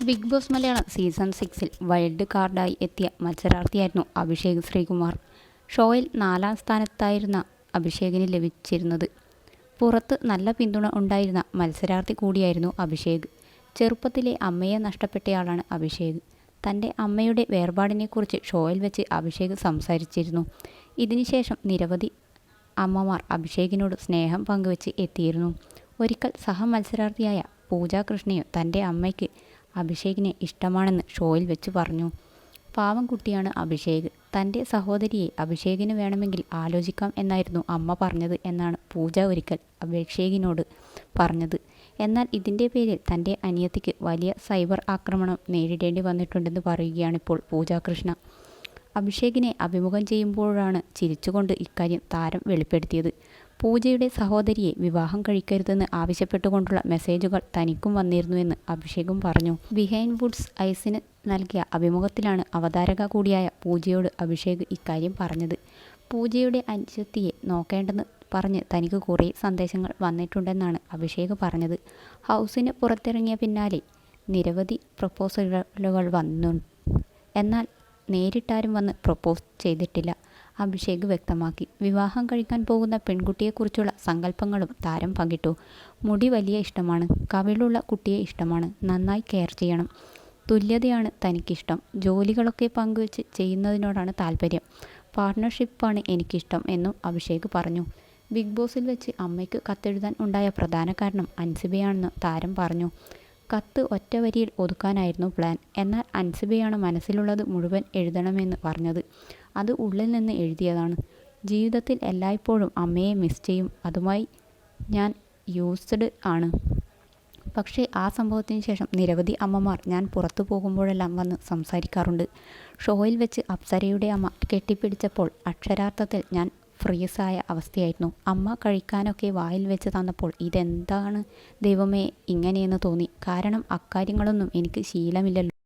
Big boss Malayalam season 6-ൽ wild കാർഡായി എത്തിയ മത്സരാർത്ഥിയായിരുന്നു അഭിഷേക് ശ്രീകുമാർ. ഷോയിൽ 4-ാം സ്ഥാനത്തായിരുന്ന അഭിഷേകിന് ലഭിച്ചിരുന്നത്. പുറത്ത് നല്ല പിന്തുണ ഉണ്ടായിരുന്ന മത്സരാർത്ഥി കൂടിയായിരുന്നു അഭിഷേക്. ചെറുപ്പത്തിലെ അമ്മയെ നഷ്ടപ്പെട്ടയാളാണ് അഭിഷേക്. തൻ്റെ അമ്മയുടെ വേർപാടിനെക്കുറിച്ച് ഷോയിൽ വെച്ച് അഭിഷേക് സംസാരിച്ചിരുന്നു. ഇതിനുശേഷം നിരവധി അമ്മമാർ അഭിഷേകിനോട് സ്നേഹം പങ്കുവെച്ച് എത്തിയിരുന്നു. ഒരിക്കൽ സഹമത്സരാർത്ഥിയായ പൂജ കൃഷ്ണയും തൻ്റെ അമ്മയ്ക്ക് അഭിഷേകിനെ ഇഷ്ടമാണെന്ന് ഷോയിൽ വെച്ച് പറഞ്ഞു. പാവം കുട്ടിയാണ് അഭിഷേക്. തൻ്റെ സഹോദരിയെ അഭിഷേകിന് വേണമെങ്കിൽ ആലോചിക്കാം എന്നായിരുന്നു അമ്മ പറഞ്ഞത് എന്നാണ് പൂജ ഒരിക്കൽ അഭിഷേകിനോട് പറഞ്ഞത്. എന്നാൽ ഇതിൻ്റെ പേരിൽ തൻ്റെ അനിയത്തിക്ക് വലിയ സൈബർ ആക്രമണം നേരിടേണ്ടി വന്നിട്ടുണ്ടെന്ന് പറയുകയാണിപ്പോൾ പൂജ കൃഷ്ണ. അഭിഷേകിനെ അഭിമുഖം ചെയ്യുമ്പോഴാണ് ചിരിച്ചുകൊണ്ട് ഇക്കാര്യം താരം വെളിപ്പെടുത്തിയത്. പൂജയുടെ സഹോദരിയെ വിവാഹം കഴിക്കരുതെന്ന് ആവശ്യപ്പെട്ടുകൊണ്ടുള്ള മെസ്സേജുകൾ തനിക്കും വന്നിരുന്നുവെന്ന് അഭിഷേകും പറഞ്ഞു. ബിഹൈൻഡ് വുഡ്സ് ഐസിന് നൽകിയ അഭിമുഖത്തിലാണ് അവതാരക കൂടിയായ പൂജയോട് അഭിഷേക് ഇക്കാര്യം പറഞ്ഞത്. പൂജയുടെ അനുജത്തിയെ നോക്കേണ്ടെന്ന് പറഞ്ഞ് തനിക്ക് കുറേ സന്ദേശങ്ങൾ വന്നിട്ടുണ്ടെന്നാണ് അഭിഷേക് പറഞ്ഞത്. ഹൗസിന് പുറത്തിറങ്ങിയ പിന്നാലെ നിരവധി പ്രപ്പോസലുകൾ വന്നു. എന്നാൽ നേരിട്ടാരും വന്ന് പ്രപ്പോസ് ചെയ്തിട്ടില്ല. അഭിഷേക് വ്യക്തമാക്കി. വിവാഹം കഴിക്കാൻ പോകുന്ന പെൺകുട്ടിയെക്കുറിച്ചുള്ള സങ്കല്പങ്ങളും താരം പങ്കിട്ടു. മുടി വലിയ ഇഷ്ടമാണ്. കവിളുള്ള കുട്ടിയെ ഇഷ്ടമാണ്. നന്നായി കെയർ ചെയ്യണം. തുല്യതയാണ് തനിക്കിഷ്ടം. ജോലികളൊക്കെ പങ്കുവെച്ച് ചെയ്യുന്നതിനോടാണ് താല്പര്യം. പാർട്ട്ണർഷിപ്പാണ് എനിക്കിഷ്ടം എന്നും അഭിഷേക് പറഞ്ഞു. ബിഗ് ബോസിൽ വെച്ച് അമ്മയ്ക്ക് കത്തെഴുതാൻ ഉണ്ടായ പ്രധാന കാരണം അൻസിബയാണെന്ന് താരം പറഞ്ഞു. കത്ത് ഒറ്റ വരിയിൽ ഒതുക്കാനായിരുന്നു പ്ലാൻ. എന്നാൽ അൻസിബയാണ് മനസ്സിലുള്ളത് മുഴുവൻ എഴുതണമെന്ന് പറഞ്ഞത്. അത് ഉള്ളിൽ നിന്ന് എഴുതിയതാണ്. ജീവിതത്തിൽ എല്ലായ്പ്പോഴും അമ്മയെ മിസ് ചെയ്യും. അതുമായി ഞാൻ യൂസ്ഡ് ആണ്. പക്ഷേ ആ സംഭവത്തിന് ശേഷം നിരവധി അമ്മമാർ ഞാൻ പുറത്തു പോകുമ്പോഴെല്ലാം വന്ന് സംസാരിക്കാറുണ്ട്. ഷോയിൽ വെച്ച് അപ്സരയുടെ അമ്മ കെട്ടിപ്പിടിച്ചപ്പോൾ അക്ഷരാർത്ഥത്തിൽ ഞാൻ ഫ്രീസായ അവസ്ഥയായിരുന്നു. അമ്മ കഴിക്കാനൊക്കെ വായിൽ വെച്ച് തന്നപ്പോൾ ഇതെന്താണ് ദൈവമേ ഇങ്ങനെയെന്ന് തോന്നി. കാരണം അക്കാര്യങ്ങളൊന്നും എനിക്ക് ശീലമില്ലല്ലോ.